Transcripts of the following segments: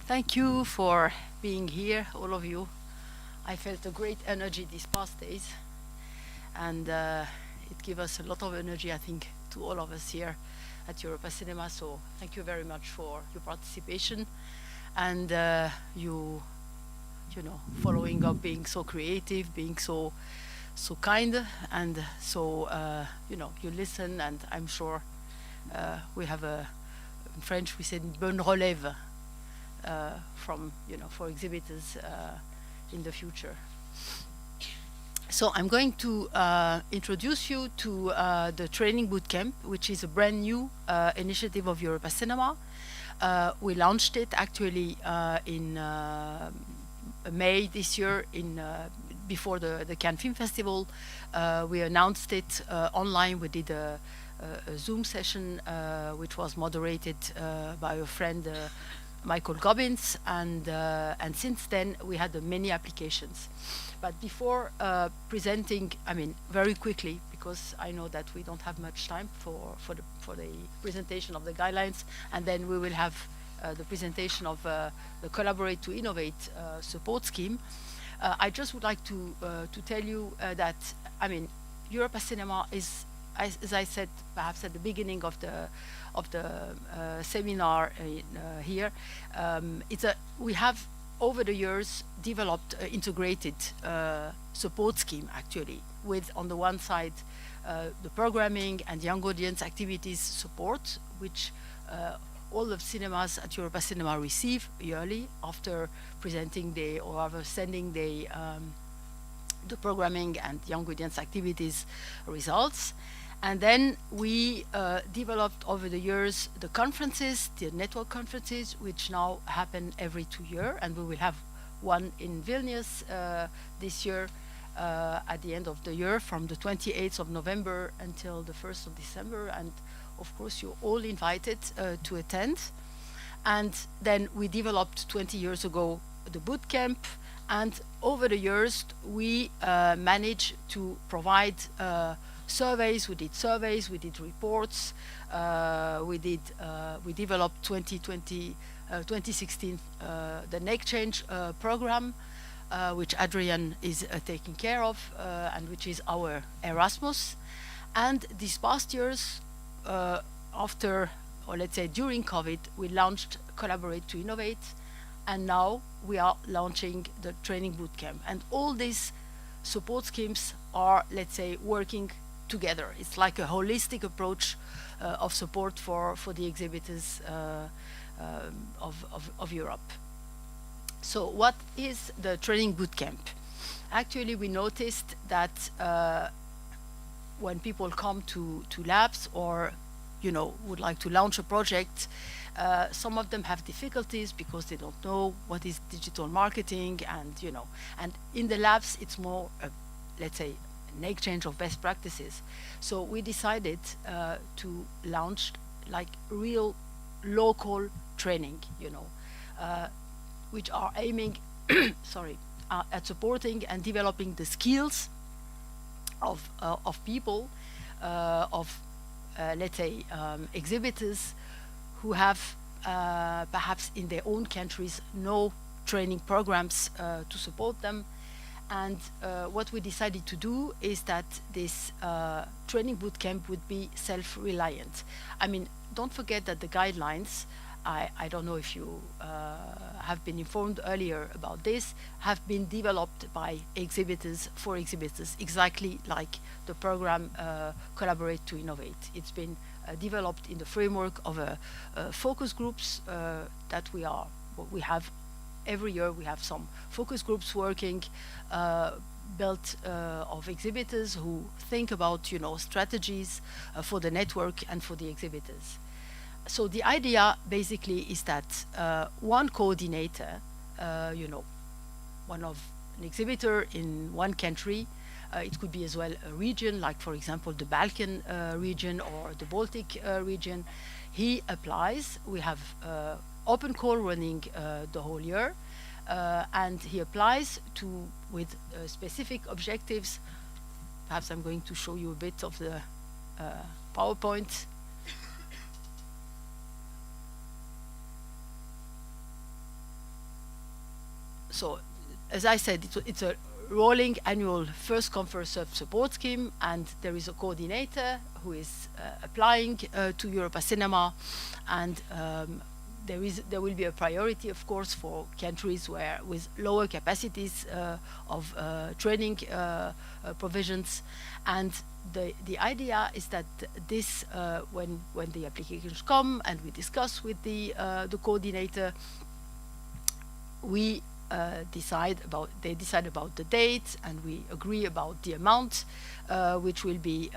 Thank you for being here, all of you. I felt a great energy these past days, and it gave us a lot of energy, I think, to all of us here at Europa Cinema. So thank you very much for your participation and following up, being so creative, being so kind, and you listen, and I'm sure we have in French we said bonne relève for exhibitors in the future. So I'm going to introduce you to the training bootcamp, which is a brand new initiative of Europa Cinema. We launched it actually in May this year, before the Cannes Film Festival. We announced it online. We did a Zoom session which was moderated by a friend, Michael Gobbins, and since then we had many applications. But before presenting, very quickly, because I know that we don't have much time for the presentation of the guidelines, and then we will have the presentation of the Collaborate to Innovate support scheme. I just would like to tell you that Europa Cinema is, as I said, perhaps at the beginning of the seminar here, we have over the years developed an integrated support scheme, actually, with on the one side the programming and young audience activities support, which all of cinemas at Europa Cinema receive yearly after presenting sending the programming and young audience activities results. And then we developed over the years the conferences, the network conferences, which now happen every 2 years, and we will have one in Vilnius this year at the end of the year, from the 28th of November until the 1st of December. And of course, you're all invited to attend. And then we developed 20 years ago the boot camp, and over the years we managed to provide surveys. We did surveys, we did reports, we developed 2016 the Neck Change program, which Adrian is taking care of, and which is our Erasmus. And these past years, after, or let's say during COVID, we launched Collaborate to Innovate, and now we are launching the training bootcamp. And all these support schemes are, let's say, working together. It's like a holistic approach of support for the exhibitors of Europe. So what is the training bootcamp? Actually, we noticed that when people come to labs or would like to launch a project, some of them have difficulties because they don't know what is digital marketing, and and in the labs it's more let's say an exchange of best practices. So we decided to launch like real local training, which are aiming at supporting and developing the skills of people, let's say exhibitors who have perhaps in their own countries no training programs to support them. And what we decided to do is that this training bootcamp would be self-reliant. Don't forget that the guidelines, I don't know if you have been informed earlier about this, have been developed by exhibitors for exhibitors, exactly like the program Collaborate to Innovate. It's been developed in the framework of focus groups that we have. Every year we have some focus groups working, built of exhibitors who think about strategies for the network and for the exhibitors. So the idea basically is that one coordinator, one of an exhibitor in one country, it could be as well a region, like for example the Balkan region or the Baltic region. He applies. We have open call running the whole year, and he applies with specific objectives. Perhaps I'm going to show you a bit of the PowerPoint. so as I said, it's a rolling annual first come first served support scheme, and there is a coordinator who is applying to Europa Cinema, and there will be a priority, of course, for countries where with lower capacities of training provisions. And the idea is that this when the applications come and we discuss with the coordinator, we they decide about the date, and we agree about the amount which will be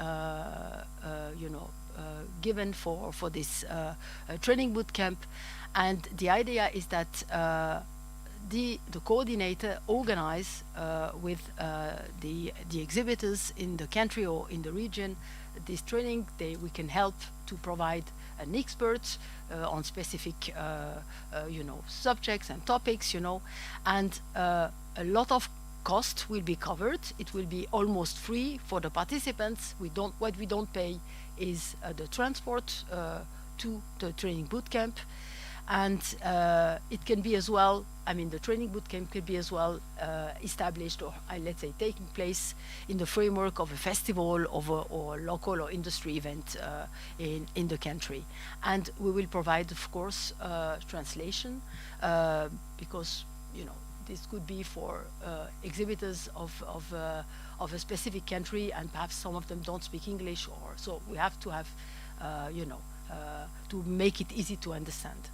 given for this training boot camp. And the idea is that the coordinator organize with the exhibitors in the country or in the region this training. We can help to provide an expert on specific subjects and topics, and a lot of cost will be covered. It will be almost free for the participants. What we don't pay is the transport to the training boot camp. And it can be as well, the training boot camp could be as well established, or let's say taking place in the framework of a festival or local or industry event in the country. And we will provide, of course, translation, because this could be for exhibitors of a specific country, and perhaps some of them don't speak English, so we have to have to make it easy to understand.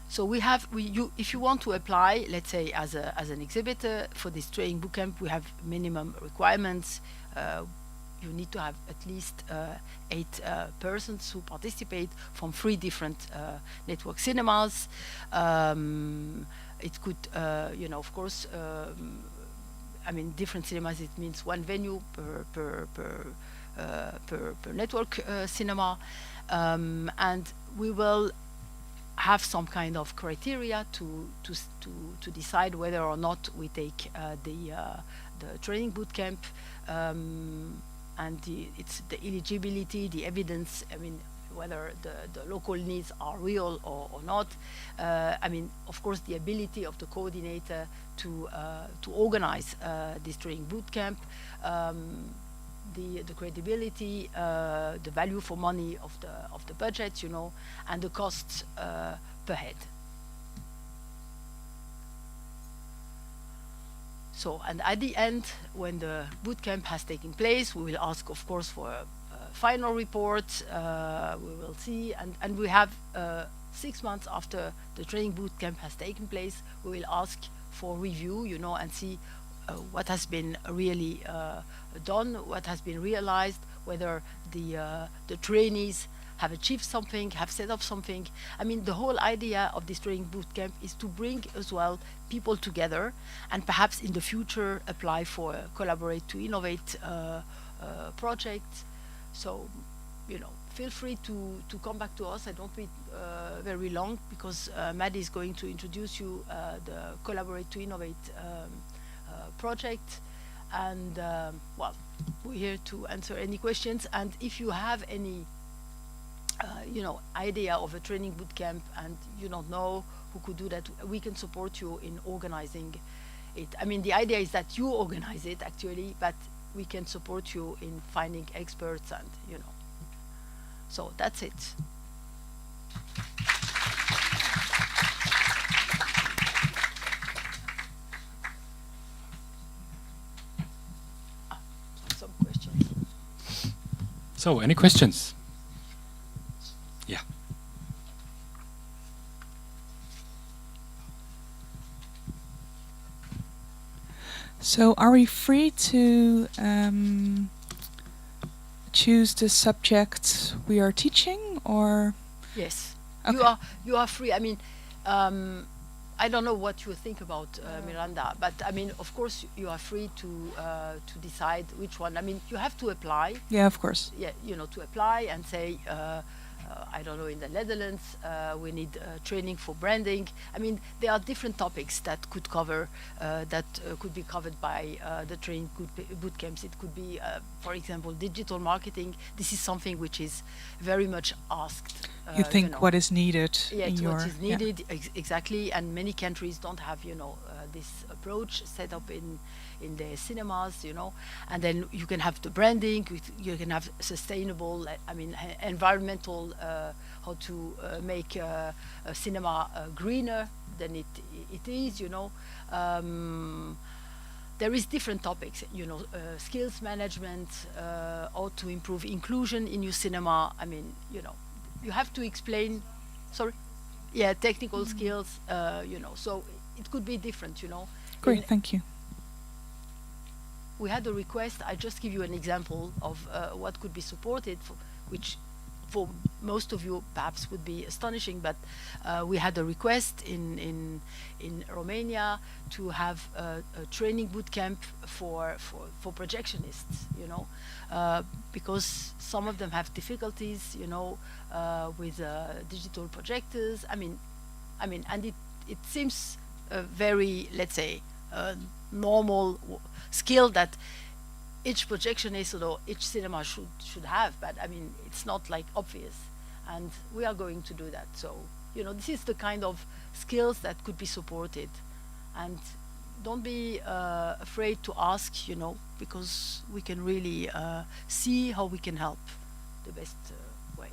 So if you want to apply, let's say as an exhibitor for this training bootcamp, we have minimum requirements. You need to have at least 8 persons who participate from 3 different network cinemas. It could, of course, different cinemas, it means 1 venue per network cinema. And we will have some kind of criteria to decide whether or not we take the training boot camp, and it's the eligibility, the evidence, whether the local needs are real or not. Of course, the ability of the coordinator to organize this training boot camp, the credibility, the value for money of the budget, and the costs per head. So, and at the end, when the boot camp has taken place, we will ask, of course, for a final report. We will see, and we have 6 months after the training boot camp has taken place, we will ask for review, and see what has been really done, what has been realized, whether the trainees have achieved something, have set up something. The whole idea of this training boot camp is to bring as well people together, and perhaps in the future apply for a Collaborate to Innovate project. So, feel free to come back to us. I don't wait very long, because Maddie is going to introduce you the Collaborate to Innovate project. And well, we're here to answer any questions. And if you have any idea of a training boot camp and you don't know who could do that, we can support you in organizing it. The idea is that you organize it actually, but we can support you in finding experts, and so that's it. Some questions. So, any questions? Yeah. So, are we free to choose the subject we are teaching, or? Yes, Okay. you are free. I don't know what you think about Miranda, but of course you are free to decide which one. You have to apply. Yeah, of course. Yeah, to apply and say I don't know, in the Netherlands, we need training for branding. I mean, there are different topics that could cover, could be covered by the training boot camps. It could be, for example, digital marketing. This is something which is very much asked. You think know. what is needed Yeah, in it's your... what is needed, exactly, and many countries don't have, this approach set up in the cinemas, and then you can have the branding, you can have sustainable, environmental, how to make a cinema greener than it is, there is different topics, skills management, how to improve inclusion in your cinema. I mean, you have to explain, sorry, yeah, technical skills, so it could be different, Great, thank you. We had a request. I just give you an example of what could be supported, which for most of you perhaps would be astonishing, but we had a request in Romania to have a training boot camp for projectionists, because some of them have difficulties, with digital projectors. I mean, and it seems a very, let's say, normal skill that each projectionist or each cinema should have, but I mean, it's not like obvious, and we are going to do that. So, this is the kind of skills that could be supported, and don't be afraid to ask, because we can really see how we can help the best way.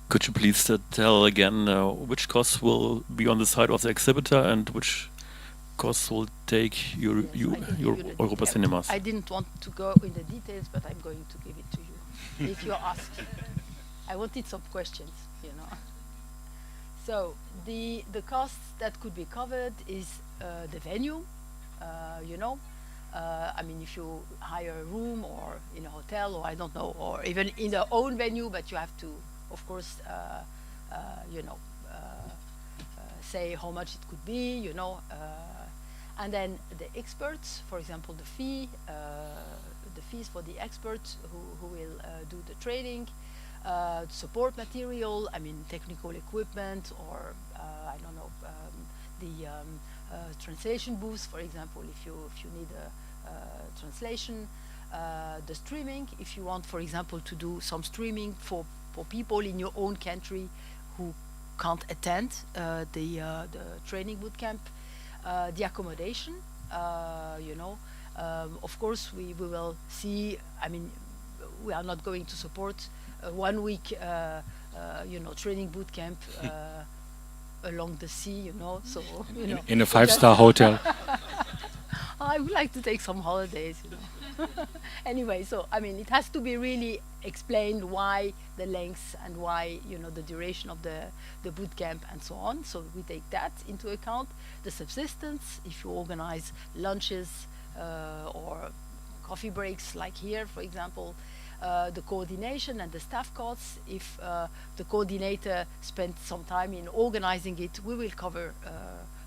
Could you please tell again which costs will be on the side of the exhibitor and which costs will take your Europa cinemas? I didn't want to go in the details, but I'm going to give it to you if you ask. I wanted some questions, So the costs that could be covered is the venue, I mean, if you hire a room or in a hotel, or I don't know, or even in their own venue, but you have to, of course, say how much it could be, and then the experts, for example, the fees for the experts who will do the training, support material, I mean, technical equipment, or I don't know, the translation booths, for example, if you need a translation, the streaming, if you want, for example, to do some streaming for people in your own country who can't attend the training boot camp, the accommodation, of course we will see. I mean, we are not going to support a 1 week training boot camp along the sea, so in a 5-star hotel. I would like to take some holidays, Anyway, so I mean, it has to be really explained why the length and why the duration of the boot camp and so on. So we take that into account. The subsistence, if you organize lunches or coffee breaks, like here, for example. The coordination and the staff costs. If the coordinator spent some time in organizing it, we will cover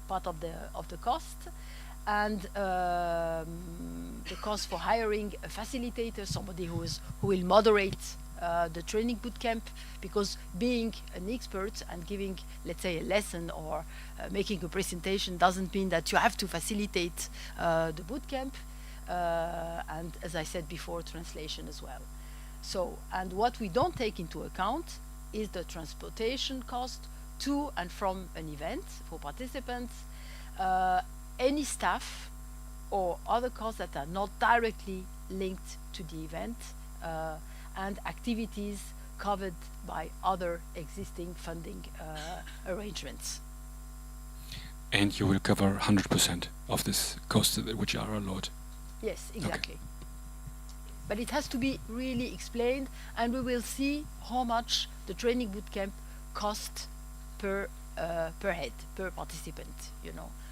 part of the cost. And the cost for hiring a facilitator, somebody who will moderate the training boot camp, because being an expert and giving, let's say, a lesson or making a presentation doesn't mean that you have to facilitate the boot camp. And as I said before, translation as well. So, and what we don't take into account is the transportation cost to and from an event for participants, any staff or other costs that are not directly linked to the event, and activities covered by other existing funding arrangements. And you will cover 100% of this cost which are allowed? Yes, exactly. Okay. But it has to be really explained, and we will see how much the training bootcamp cost per head, per participant.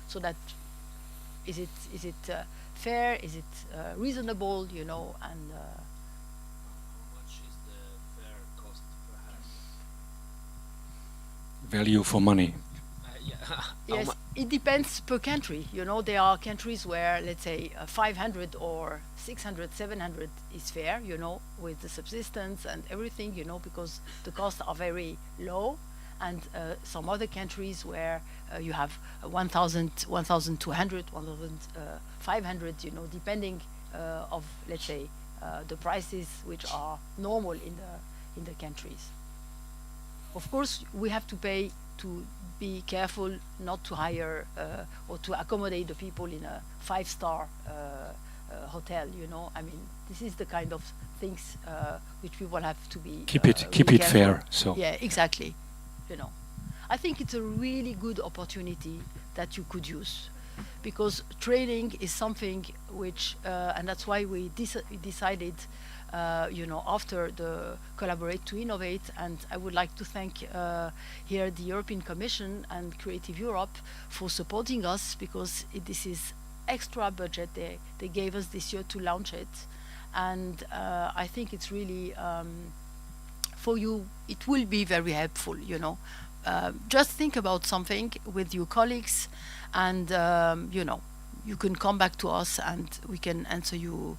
So that is it fair? Is it reasonable? And how much is the fair cost per head? Value for money. Yeah. yes, it depends per country. You know, there are countries where, let's say, 500 or 600, 700 is fair, you know, with the subsistence and everything, you know, because the costs are very low. And some other countries where you have 1,000, 1,200, 1,500, you know, depending of, let's say, the prices which are normal in the countries. Of course, we have to pay to be careful not to hire or to accommodate the people in a 5-star hotel. You know, I mean, this is the kind of things which people have to be Keep it really fair. careful. So Yeah, exactly. You know, I think it's a really good opportunity that you could use, because training is something which, and that's why we decided, you know, after the Collaborate to Innovate, and I would like to thank here the European Commission and Creative Europe for supporting us, because this is extra budget they gave us this year to launch it, and I think it's really for you, it will be very helpful, you know. Just think about something with your colleagues, and you know, you can come back to us and we can answer your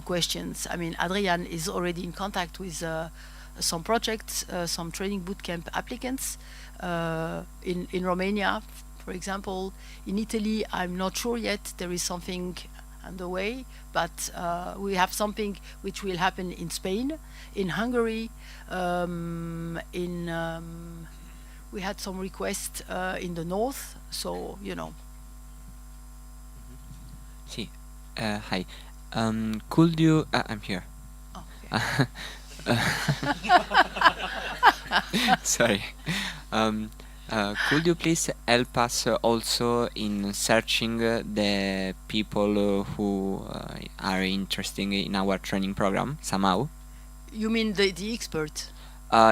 questions. I mean, Adrian is already in contact with some projects, some training bootcamp applicants in Romania, for example. In Italy, I'm not sure yet. There is something underway, but we have something which will happen in Spain, in Hungary, we had some requests in the north, so you know. Sì. Hi. Could you? I'm here. Oh, okay. Sorry. Could you please help us also in searching the people who are interested in our training program somehow? You mean the expert?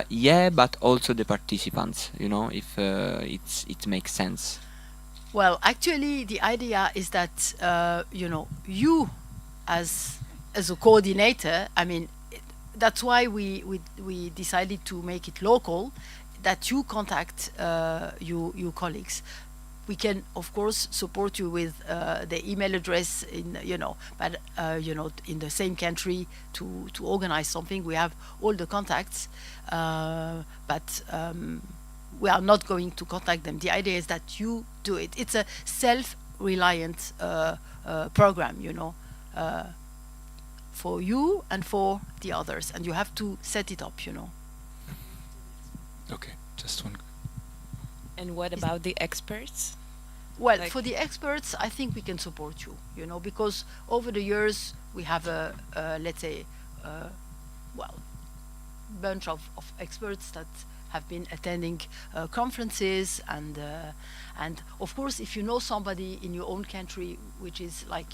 Yeah, but also the participants. You know, if it makes sense. Well, actually, the idea is that you know, you as a coordinator. I mean, that's why we decided to make it local. That you contact your colleagues. We can, of course, support you with the email address in, you know, but you know, in the same country to organize something. We have all the contacts, but we are not going to contact them. The idea is that you do it. It's a self-reliant program, you know, for you and for the others, and you have to set it up, you know. okay, just one. And what about the experts? Well, Like- for the experts, I think we can support you, you know, because over the years we have a let's say, well, bunch of experts that have been attending conferences, and of course, if you know somebody in your own country which is like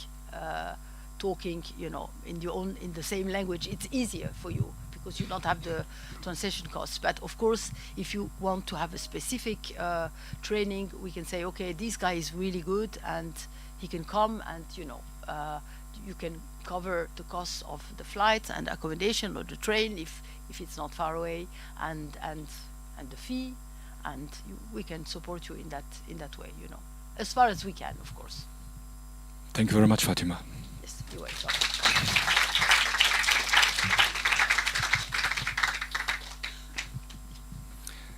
talking, you know, in the same language, it's easier for you, because you don't have the translation costs. But of course, if you want to have a specific training, we can say, okay, this guy is really good and he can come, and you know, you can cover the costs of the flight and accommodation, or the train if it's not far away, and the fee, and we can support you in that way, you know, as far as we can, of course. Thank you very much, Fatima. Yes, you're welcome.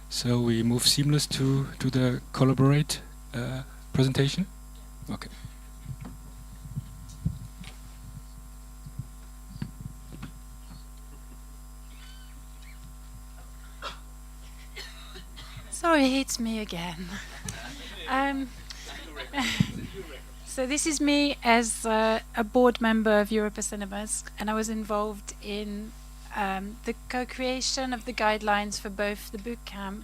So we move seamless to the Collaborate presentation. Okay. Sorry, it's me again. So this is me as a board member of Europa Cinemas, and I was involved in the co-creation of the guidelines for both the bootcamp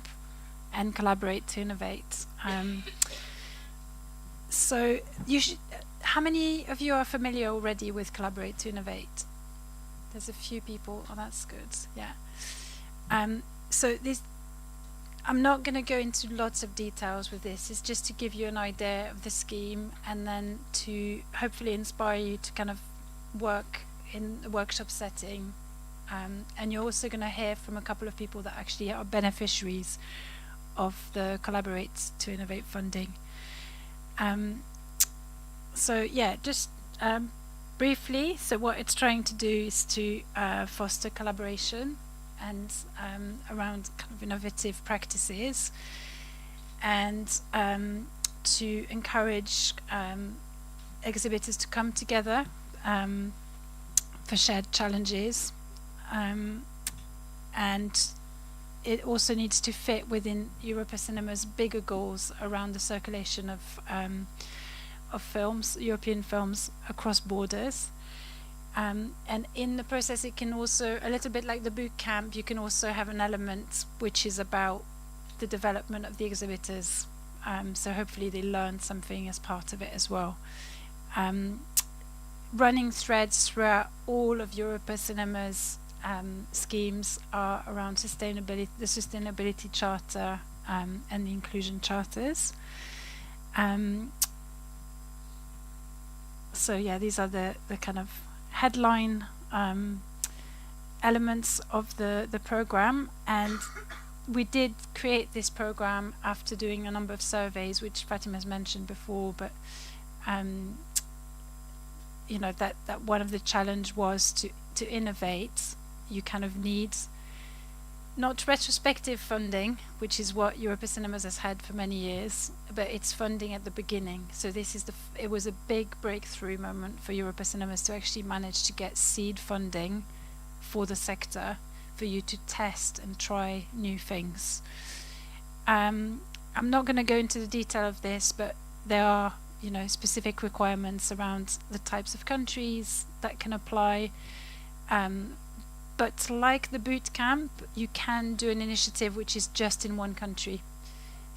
and Collaborate to Innovate. So how many of you are familiar already with Collaborate to Innovate? There's a few people. Oh, that's good. Yeah. So this, I'm not going to go into lots of details with this. It's just to give you an idea of the scheme, and then to hopefully inspire you to kind of work in a workshop setting. And you're also going to hear from a couple of people that actually are beneficiaries of the Collaborate to Innovate funding. So yeah, just briefly, so what it's trying to do is to foster collaboration and around kind of innovative practices, and to encourage exhibitors to come together for shared challenges, and it also needs to fit within Europa Cinema's bigger goals around the circulation of films, European films, across borders. And in the process, it can also, a little bit like the boot camp, you can also have an element which is about the development of the exhibitors. So hopefully they learn something as part of it as well. Running threads throughout all of Europa Cinema's schemes are around sustainability, the Sustainability Charter and the Inclusion Charters. So yeah, these are the kind of headline elements of the program, and we did create this program after doing a number of surveys, which Fatima has mentioned before, but you know, that one of the challenge was to innovate. You kind of need not retrospective funding, which is what Europa Cinemas has had for many years, but it's funding at the beginning. So this is it was a big breakthrough moment for Europa Cinemas to actually manage to get seed funding for the sector, for you to test and try new things. I'm not going to go into the detail of this, but there are, you know, specific requirements around the types of countries that can apply. But like the boot camp, you can do an initiative which is just in one country.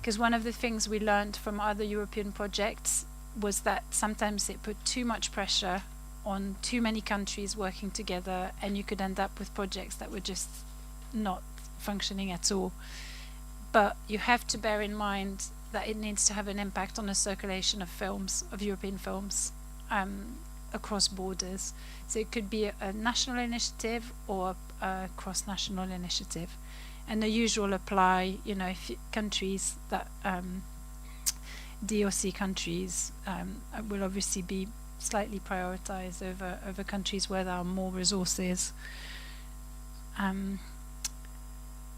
Because one of the things we learned from other European projects was that sometimes it put too much pressure on too many countries working together, and you could end up with projects that were just not functioning at all. But you have to bear in mind that it needs to have an impact on the circulation of films, of European films, across borders. So it could be a national initiative or a cross-national initiative. And the usual apply, you know, if countries that DOC countries will obviously be slightly prioritized over countries where there are more resources. I'm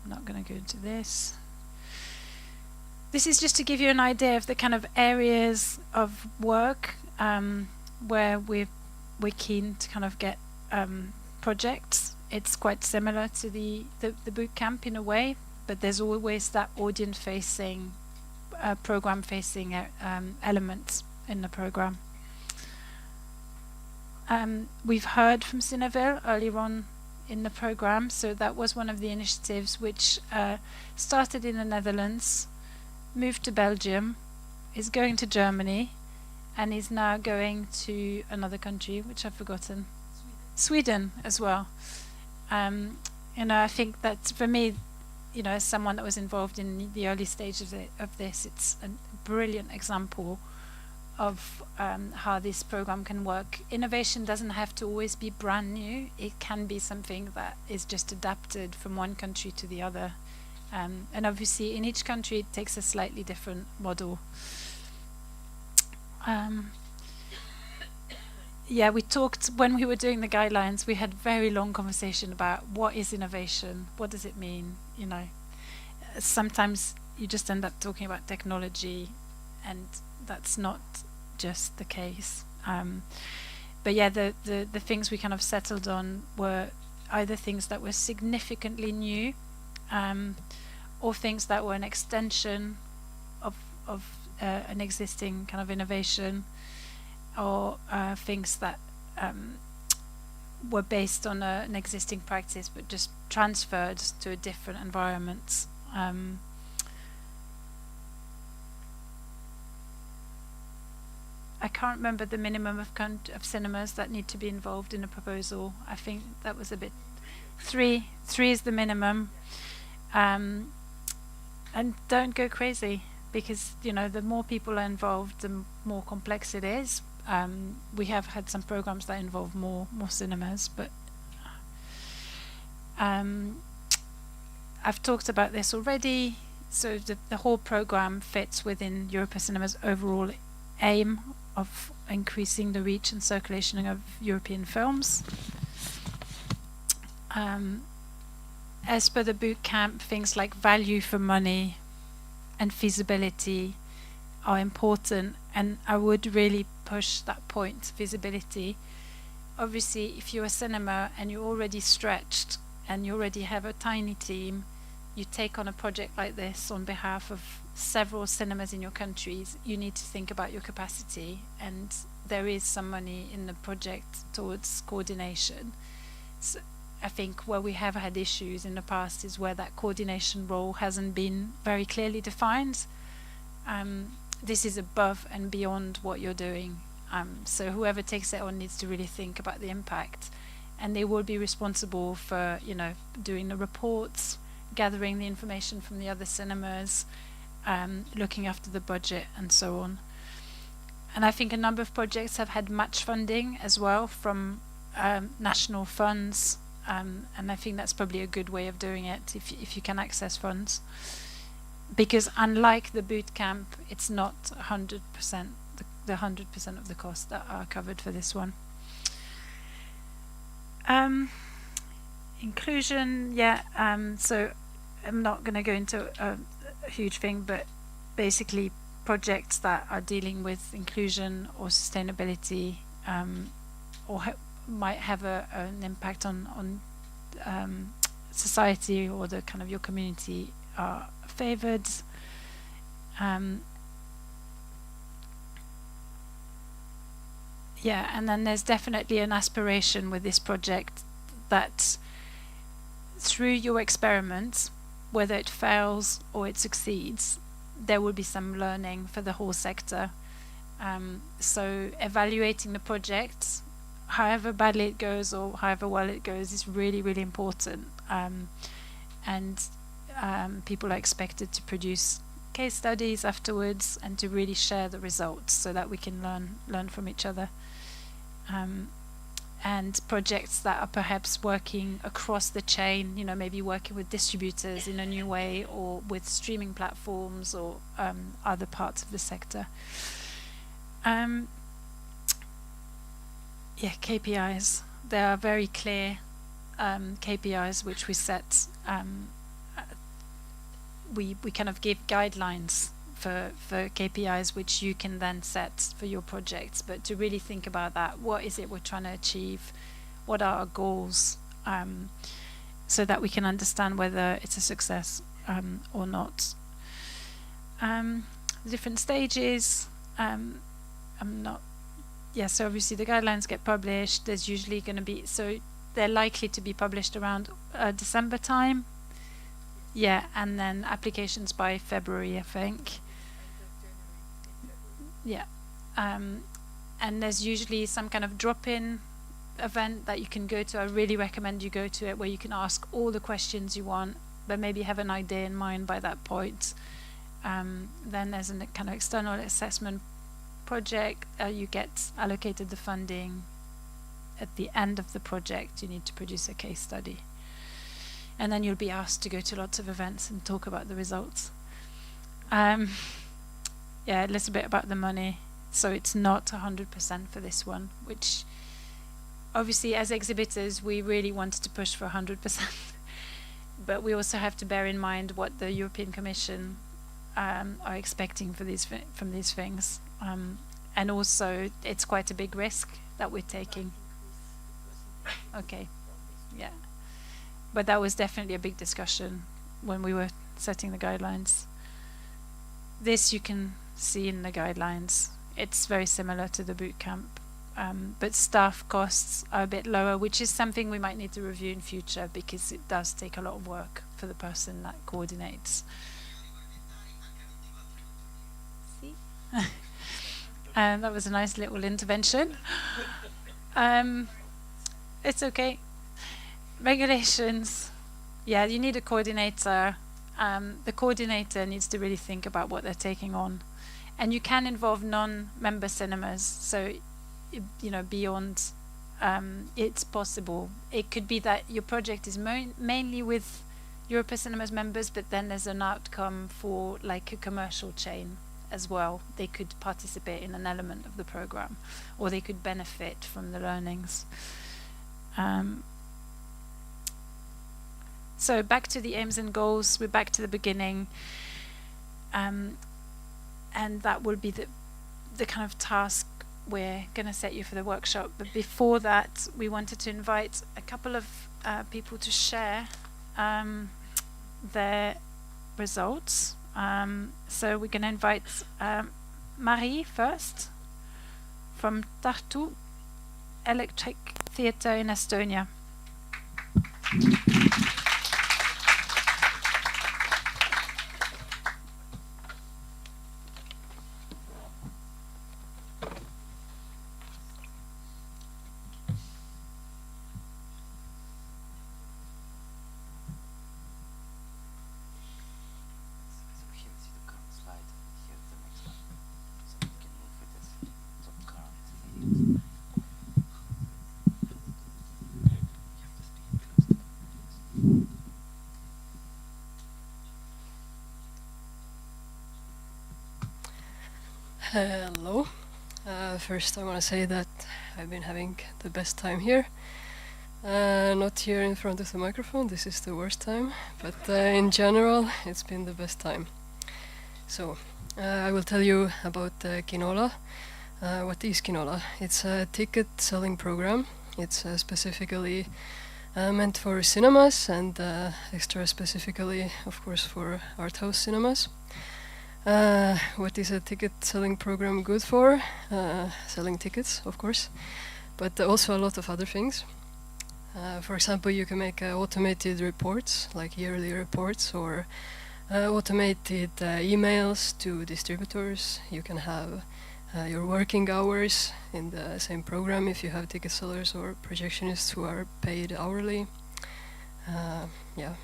not going to go into this. This is just to give you an idea of the kind of areas of work where we're keen to kind of get projects. It's quite similar to the boot camp in a way, but there's always that audience-facing, program-facing element in the program. We've heard from Cineville earlier on in the program, so that was one of the initiatives which started in the Netherlands, moved to Belgium, is going to Germany, and is now going to another country, which I've forgotten. Sweden as well. You know, I think that for me, you know, as someone that was involved in the early stages of this, it's a brilliant example of how this program can work. Innovation doesn't have to always be brand new. It can be something that is just adapted from one country to the other. And obviously in each country it takes a slightly different model. Yeah, we talked when we were doing the guidelines, we had very long conversation about what is innovation, what does it mean, you know. Sometimes you just end up talking about technology, and that's not just the case. But yeah, the things we kind of settled on were either things that were significantly new, or things that were an extension of an existing kind of innovation, or things that were based on an existing practice but just transferred to a different environment. I can't remember the minimum of cinemas that need to be involved in a proposal. I think that was a bit... Three is the minimum. And don't go crazy, because, you know, the more people are involved, the more complex it is. We have had some programs that involve more cinemas, but I've talked about this already. So the whole program fits within Europa Cinema's overall aim of increasing the reach and circulation of European films. As per the boot camp, things like value for money and feasibility are important, and I would really push that point, visibility. Obviously, if you're a cinema and you're already stretched and you already have a tiny team, you take on a project like this on behalf of several cinemas in your countries, you need to think about your capacity, and there is some money in the project towards coordination. So I think where we have had issues in the past is where that coordination role hasn't been very clearly defined. This is above and beyond what you're doing. So whoever takes it on needs to really think about the impact, and they will be responsible for, you know, doing the reports, gathering the information from the other cinemas, looking after the budget and so on. And I think a number of projects have had match funding as well from national funds, and I think that's probably a good way of doing it if you can access funds. Because unlike the boot camp, it's not 100%, the 100% of the costs that are covered for this one. Inclusion, yeah, so I'm not going to go into a huge thing, but basically projects that are dealing with inclusion or sustainability, or might have an impact on society or the kind of your community are favoured. Yeah, and then there's definitely an aspiration with this project that through your experiment, whether it fails or it succeeds, there will be some learning for the whole sector. So evaluating the project, however badly it goes or however well it goes, is really, really important. And people are expected to produce case studies afterwards and to really share the results so that we can learn from each other. And projects that are perhaps working across the chain, you know, maybe working with distributors in a new way, or with streaming platforms, or other parts of the sector. Yeah, KPIs. There are very clear KPIs which we set. We kind of give guidelines for KPIs which you can then set for your projects, but to really think about that, what is it we're trying to achieve, what are our goals, so that we can understand whether it's a success or not. Different stages, so obviously the guidelines get published. There's usually going to be, so they're likely to be published around December time. Yeah, and then applications by February, I think. Yeah, and there's usually some kind of drop-in event that you can go to. I really recommend you go to it, where you can ask all the questions you want, but maybe have an idea in mind by that point. Then there's a kind of external assessment project. You get allocated the funding. At the end of the project, you need to produce a case study. And then you'll be asked to go to lots of events and talk about the results. Yeah, a little bit about the money. So it's not 100% for this one, which obviously as exhibitors we really wanted to push for 100%. But we also have to bear in mind what the European Commission are expecting for from these things. And also it's quite a big risk that we're taking. Okay, yeah. But that was definitely a big discussion when we were setting the guidelines. This you can see in the guidelines. It's very similar to the boot camp, but staff costs are a bit lower, which is something we might need to review in future, because it does take a lot of work for the person that coordinates. See? That was a nice little intervention. It's okay. Regulations, yeah, you need a coordinator. The coordinator needs to really think about what they're taking on, and you can involve non-member cinemas. So, you know, beyond, it's possible. It could be that your project is mainly with Europa Cinemas members, but then there's an outcome for like a commercial chain as well. They could participate in an element of the program, or they could benefit from the learnings. So back to the aims and goals, we're back to the beginning, and that will be the kind of task we're going to set you for the workshop. But before that, we wanted to invite a couple of people to share their results. So we're going to invite Marie first from Tartu Elektriteater in Estonia. Hello. First I want to say that I've been having the best time here. Not here in front of the microphone, this is the worst time, but in general it's been the best time. So I will tell you about Kinola. What is Kinola? It's a ticket selling program. It's specifically meant for cinemas and extra specifically, of course, for art house cinemas. What is a ticket selling program good for? Selling tickets, of course, but also a lot of other things. For example, you can make automated reports, like yearly reports, or automated emails to distributors. You can have your working hours in the same program if you have ticket sellers or projectionists who are paid hourly. Yeah.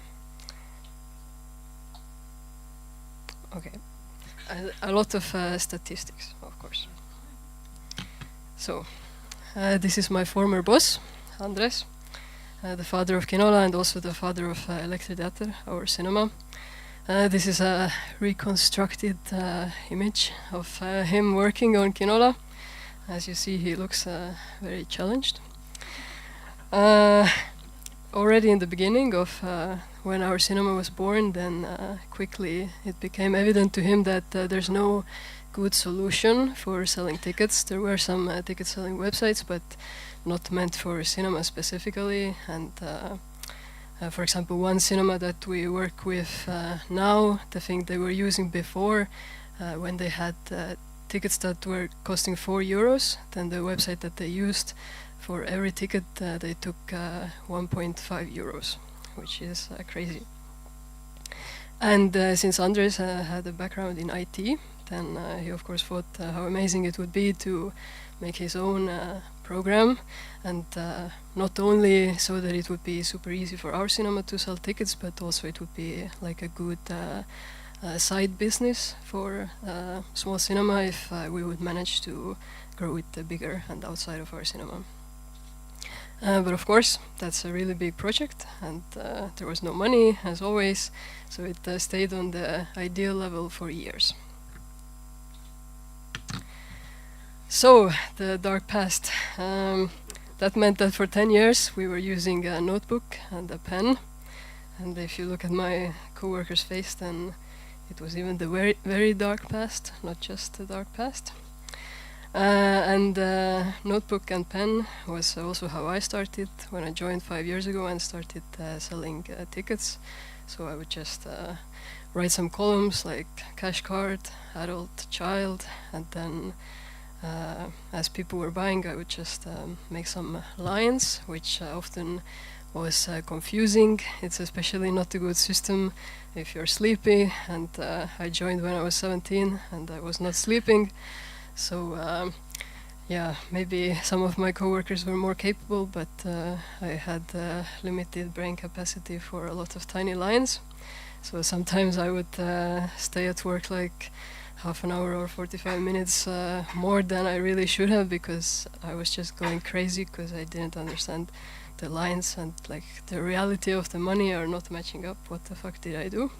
Okay. A lot of statistics, of course. So, this is my former boss, Andres, the father of Kinola and also the father of Elektriteater, our cinema. This is a reconstructed image of him working on Kinola. As you see, he looks very challenged. Already in the beginning of when our cinema was born, then quickly it became evident to him that there's no good solution for selling tickets. There were some ticket selling websites, but not meant for cinema specifically. And for example, one cinema that we work with now, the thing they were using before, when they had tickets that were costing €4, then the website that they used for every ticket they took €1.5, which is crazy. And since Andres had a background in IT, then he of course thought how amazing it would be to make his own program, and not only so that it would be super easy for our cinema to sell tickets, but also it would be like a good side business for small cinema if we would manage to grow it bigger and outside of our cinema. But of course, that's a really big project, and there was no money, as always, so it stayed on the ideal level for years. So, the dark past. That meant that for 10 years we were using a notebook and a pen, and if you look at my co-worker's face, then it was even the very, very dark past, not just the dark past. And notebook and pen was also how I started when I joined 5 years ago and started selling tickets. So I would just write some columns like cash card, adult, child, and then as people were buying, I would just make some lines, which often was confusing. It's especially not a good system if you're sleepy, and I joined when I was 17 and I was not sleeping. So yeah, maybe some of my coworkers were more capable, but I had limited brain capacity for a lot of tiny lines. So sometimes I would stay at work like half an hour or 45 minutes more than I really should have, because I was just going crazy because I didn't understand the lines, and like the reality of the money are not matching up. What the fuck did I do?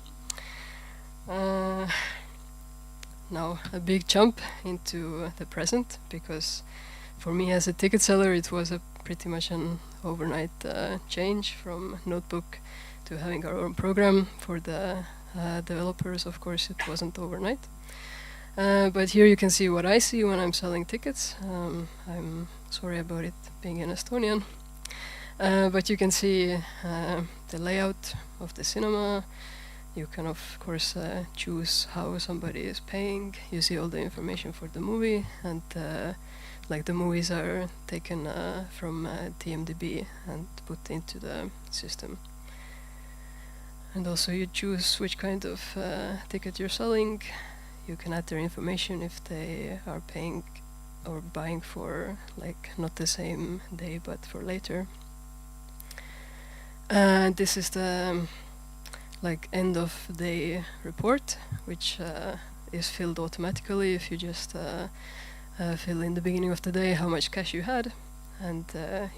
now a big jump into the present, because for me as a ticket seller it was a pretty much an overnight change from notebook to having our own program. For the developers, of course, it wasn't overnight. But here you can see what I see when I'm selling tickets. I'm sorry about it being in Estonian. But you can see the layout of the cinema. You can of course choose how somebody is paying. You see all the information for the movie, and like the movies are taken from TMDB and put into the system. And also you choose which kind of ticket you're selling. You can add their information if they are paying or buying for like not the same day but for later. This is the like end of day report, which is filled automatically if you just fill in the beginning of the day how much cash you had, and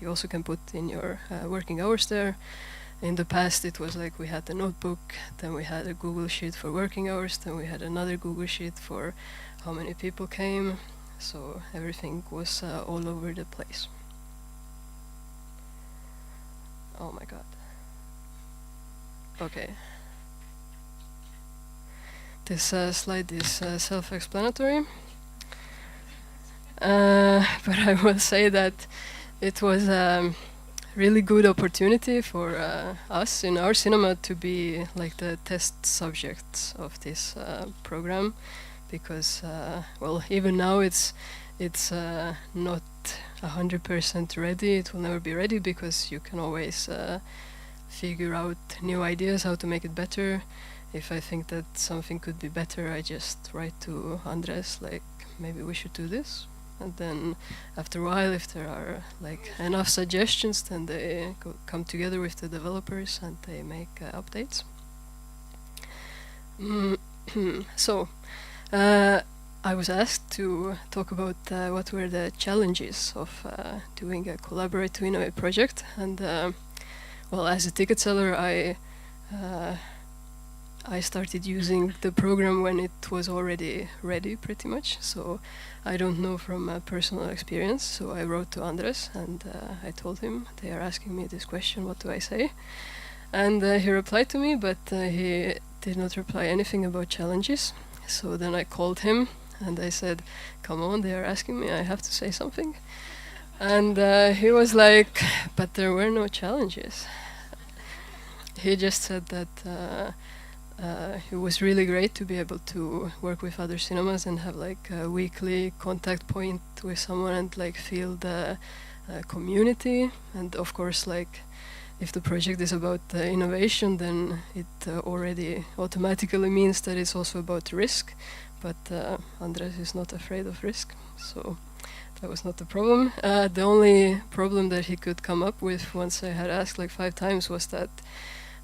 you also can put in your working hours there. In the past it was like we had the notebook, then we had a Google Sheet for working hours, then we had another Google Sheet for how many people came, so everything was all over the place. Oh my god. Okay. This slide is self-explanatory, but I will say that it was a really good opportunity for us in our cinema to be like the test subjects of this program, because well, even now it's not 100% ready. It will never be ready, because you can always figure out new ideas how to make it better. If I think that something could be better, I just write to Andres like, maybe we should do this. And then after a while, if there are like enough suggestions, then they come together with the developers and they make updates. So I was asked to talk about what were the challenges of doing a Collaborate to Innovate project. And well, as a ticket seller, I started using the program when it was already ready, pretty much. So I don't know from personal experience. So I wrote to Andres and I told him, they are asking me this question, what do I say? And he replied to me, but he did not reply anything about challenges. So then I called him and I said, come on, they are asking me, I have to say something. And he was like, but there were no challenges. He just said that it was really great to be able to work with other cinemas and have like a weekly contact point with someone and like feel the community. And of course, like if the project is about innovation, then it already automatically means that it's also about risk. But Andres is not afraid of risk, so that was not the problem. The only problem that he could come up with once I had asked like 5 times was that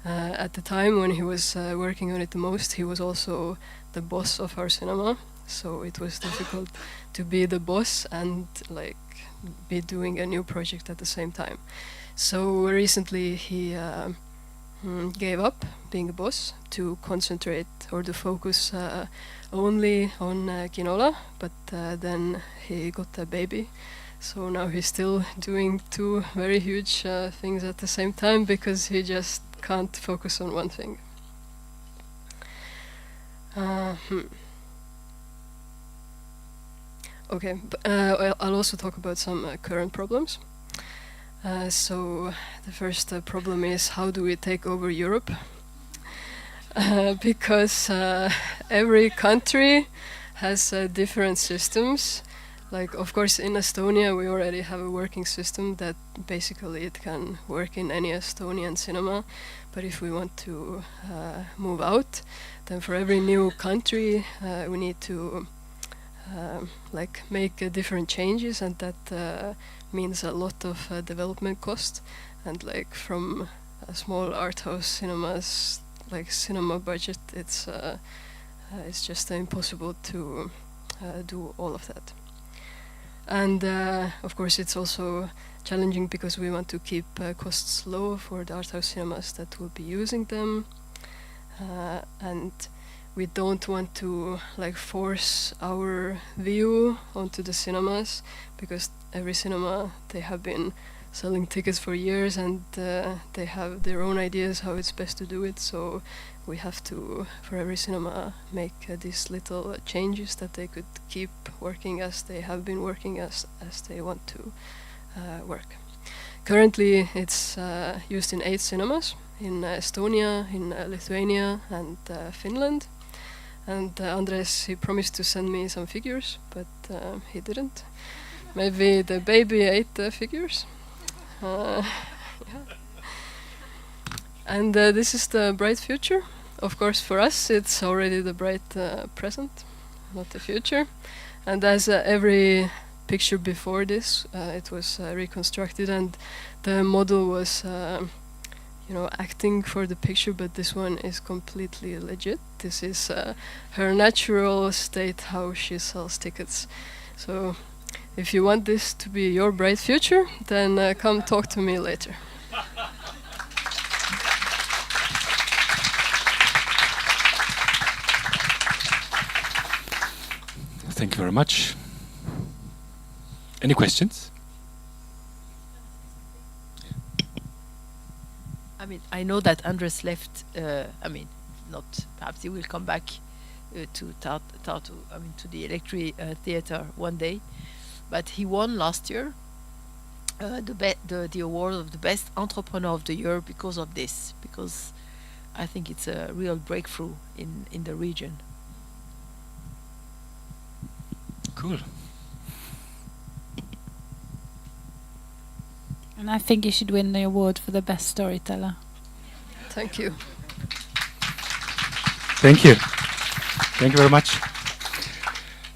at the time when he was working on it the most, he was also the boss of our cinema, so it was difficult to be the boss and like be doing a new project at the same time. So recently he gave up being a boss to concentrate or to focus only on Kinola, but then he got a baby. So now he's still doing 2 very huge things at the same time, because he just can't focus on one thing. Okay, I'll also talk about some current problems. So the first problem is, how do we take over Europe? Because every country has different systems. Like, of course, in Estonia we already have a working system that basically it can work in any Estonian cinema. But if we want to move out, then for every new country we need to like make different changes, and that means a lot of development cost. And like from small art house cinemas, like cinema budget, it's just impossible to do all of that. And of course it's also challenging because we want to keep costs low for the art house cinemas that will be using them. And we don't want to like force our view onto the cinemas, because every cinema, they have been selling tickets for years, and they have their own ideas how it's best to do it. So we have to, for every cinema, make these little changes that they could keep working as they have been working, as they want to work. Currently, it's used in 8 cinemas in Estonia, in Lithuania, and Finland. And Andres, he promised to send me some figures, but he didn't. Maybe the baby ate the figures. Yeah. And this is the bright future. Of course, for us, it's already the bright present, not the future. And as every picture before this, it was reconstructed, and the model was, acting for the picture. But this one is completely legit. This is her natural state, how she sells tickets. So, if you want this to be your bright future, then come talk to me later. Thank you very much. Any questions? I mean, I know that Andres left. Not perhaps he will come back to Tartu. To the Elektriteater one day. But he won last year the award of the best entrepreneur of the year because of this. Because I think it's a real breakthrough in the region. Cool. And I think you should win the award for the best storyteller. Thank you. Thank you. Thank you very much.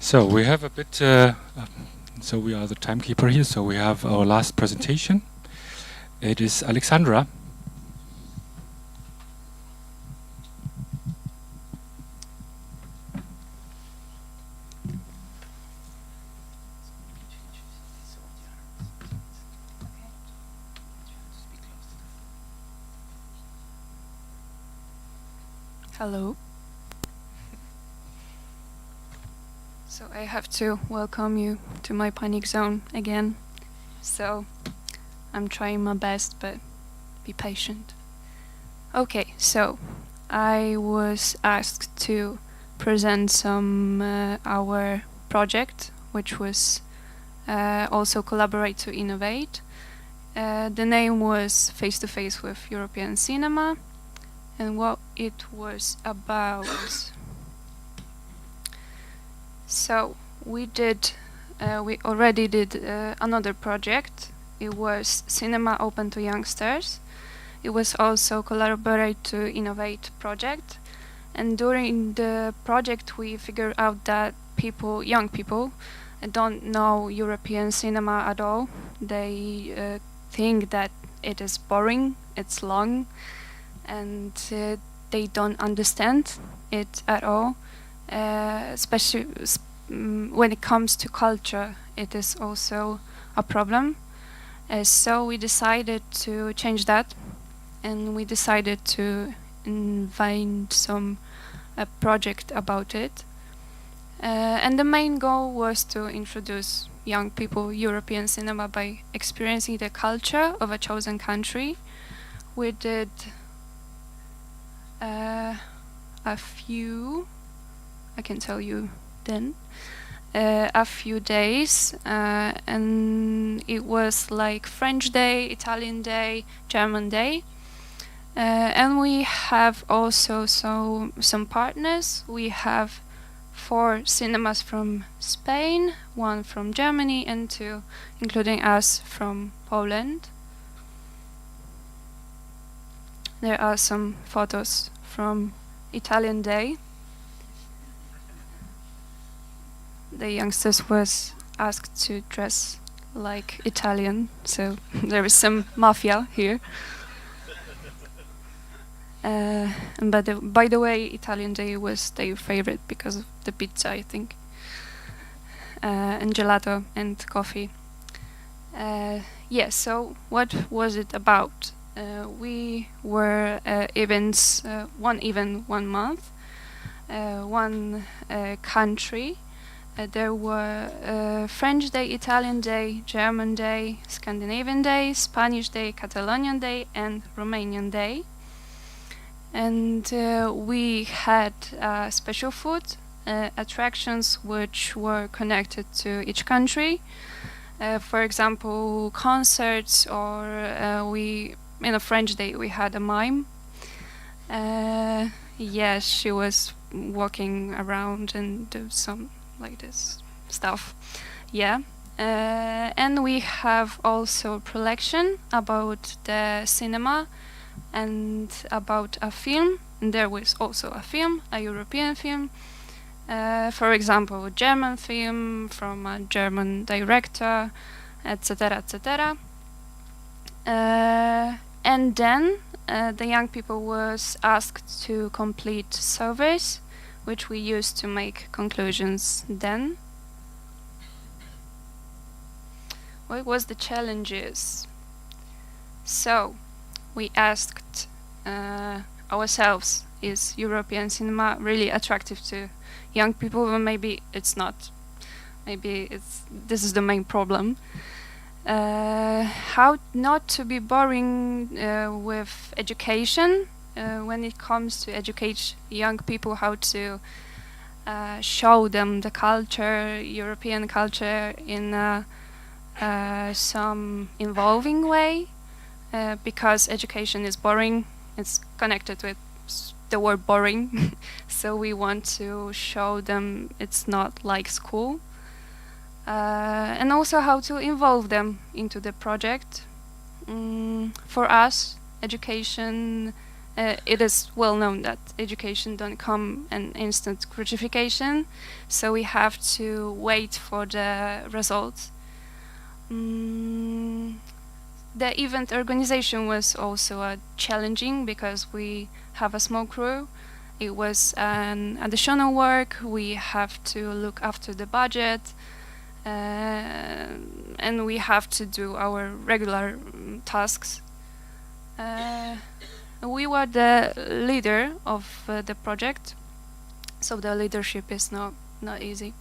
So we have a bit. So we are the timekeeper here. So we have our last presentation. It is Aleksandra. Hello. So I have to welcome you to my panic zone again. So I'm trying my best, but be patient. Okay, so I was asked to present some our project, which was also collaborate to innovate. The name was Face to Face with European Cinema, and what it was about. So we already did another project. It was Cinema Open to Youngsters. It was also Collaborate to Innovate project. And during the project we figured out that young people, don't know European cinema at all. They think that it is boring, it's long, and they don't understand it at all. Especially when it comes to culture, it is also a problem. So we decided to change that, and we decided to invent some project about it. And the main goal was to introduce young people European cinema by experiencing the culture of a chosen country. We did a few, I can tell you then, a few days, and it was like French Day, Italian Day, German Day. And we have also some partners. We have 4 cinemas from Spain, 1 from Germany, and 2, including us, from Poland. There are some photos from Italian Day. The youngsters was asked to dress like Italian, so there is some mafia here. But by the way, Italian Day was their favorite because of the pizza, I think, and gelato and coffee. So what was it about? We were events, one event 1 month, one country. There were French Day, Italian Day, German Day, Scandinavian Day, Spanish Day, Catalonian Day, and Romanian Day. And we had special food attractions which were connected to each country. For example, concerts, or in a French Day we had a mime. Yes, she was walking around and do some like this stuff. Yeah. And we have also prelection about the cinema and about a film. And there was also a film, a European film. For example, a German film from a German director, etc., etc. And then the young people was asked to complete surveys, which we used to make conclusions then. What was the challenges? So, we asked ourselves, is European cinema really attractive to young people? Or maybe it's not. Maybe this is the main problem. How not to be boring with education when it comes to educate young people, how to show them the culture, European culture, in some involving way, because education is boring. It's connected with the word boring. So we want to show them it's not like school. And also how to involve them into the project. For us, education, it is well known that education don't come an instant gratification, so we have to wait for the results. The event organization was also challenging because we have a small crew. It was an additional work. We have to look after the budget. And we have to do our regular tasks. We were the leader of the project, so the leadership is not easy.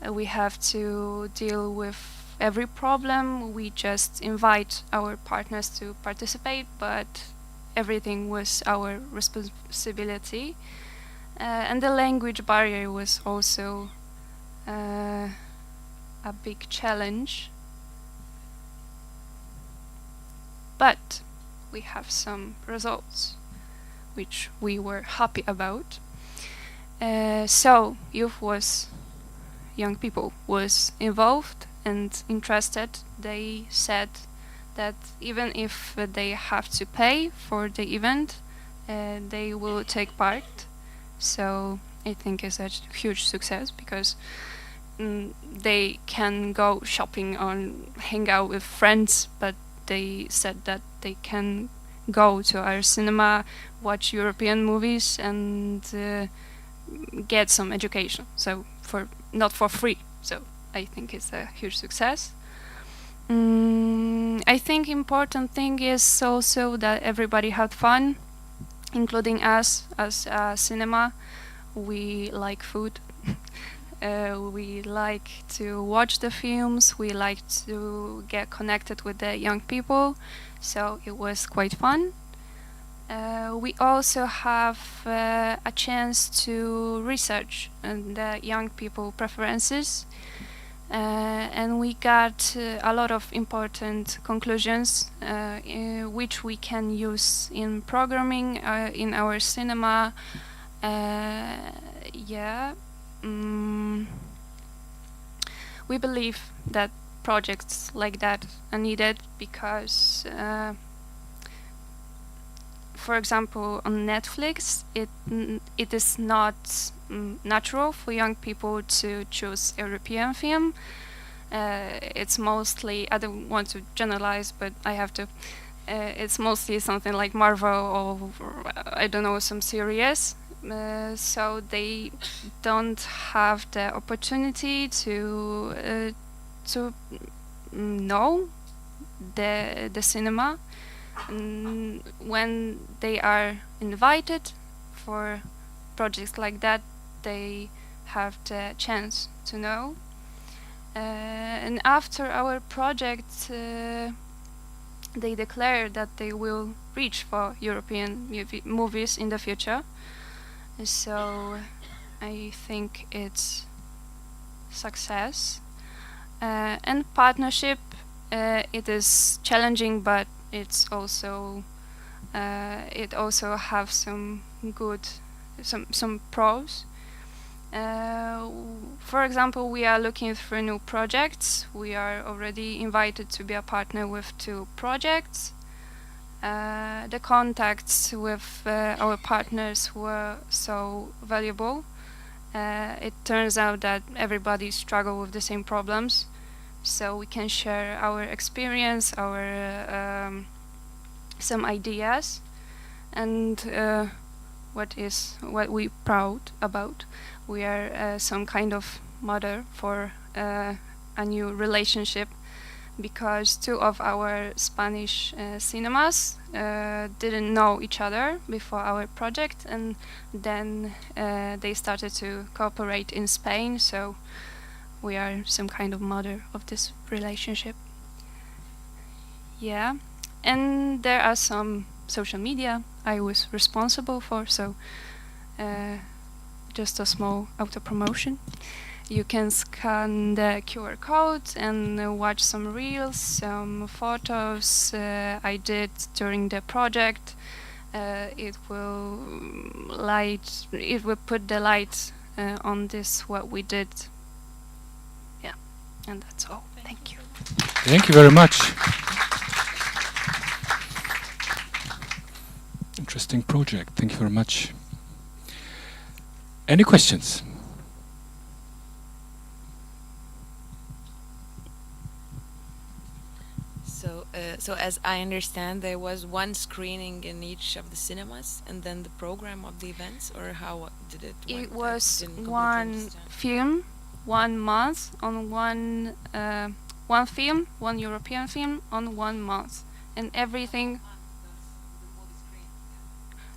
We have to deal with every problem. We just invite our partners to participate, but everything was our responsibility. And the language barrier was also a big challenge, but we have some results which we were happy about. So young people was involved and interested. They said that even if they have to pay for the event, they will take part. So I think it's a huge success because they can go shopping or hang out with friends, but they said that they can go to our cinema, watch European movies, and get some education. So not for free. So I think it's a huge success. I think important thing is also that everybody had fun, including us as a cinema. We like food. We like to watch the films, we like to get connected with the young people, so it was quite fun. We also have a chance to research the young people preferences, and we got a lot of important conclusions which we can use in programming in our cinema. We believe that projects like that are needed because, for example, on Netflix, it is not natural for young people to choose European film. It's mostly, I don't want to generalize, but I have to. It's mostly something like Marvel or I don't know, some series. So they don't have the opportunity to know the cinema. When they are invited for projects like that, they have the chance to know. And after our project, they declared that they will reach for European movies in the future. So I think it's success. And partnership, it is challenging, but it's also it also have some good some pros. For example, we are looking for new projects. We are already invited to be a partner with 2 projects. The contacts with our partners were so valuable. It turns out that everybody struggles with the same problems, so we can share our experience, our some ideas, and what we proud about. We are some kind of model for a new relationship, because 2 of our Spanish cinemas didn't know each other before our project, and then they started to cooperate in Spain, so we are some kind of model of this relationship. Yeah, and there are some social media I was responsible for, so just a small auto-promotion. You can scan the QR code and watch some reels, some photos I did during the project. It will put the light on this what we did. Yeah, and that's all. Thank you. Thank you very much. Interesting project. Thank you very much. Any questions? So as I understand, there was one screening in each of the cinemas, and then the program of the events, or how did it work? It was one film, 1 month on one film, one European film on 1 month, and everything.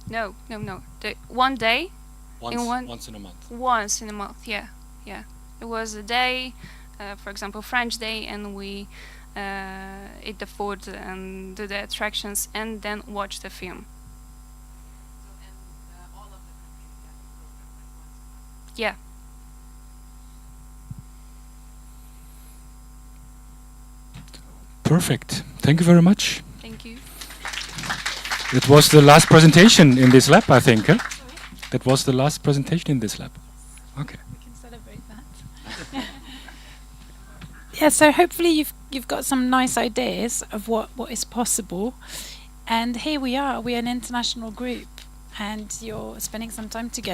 No. The 1 day. Once in a month. Once in a month, yeah. It was a day, for example, French day, and we eat the food and do the attractions, and then watch the film. Yeah. Perfect. Thank you very much. Thank you. It was the last presentation in this lab, I think. Huh? That was the last presentation in this lab. Okay. We can celebrate that. Yeah, so hopefully you've got some nice ideas of what is possible. And here we are, we're an international group, and you're spending some time together.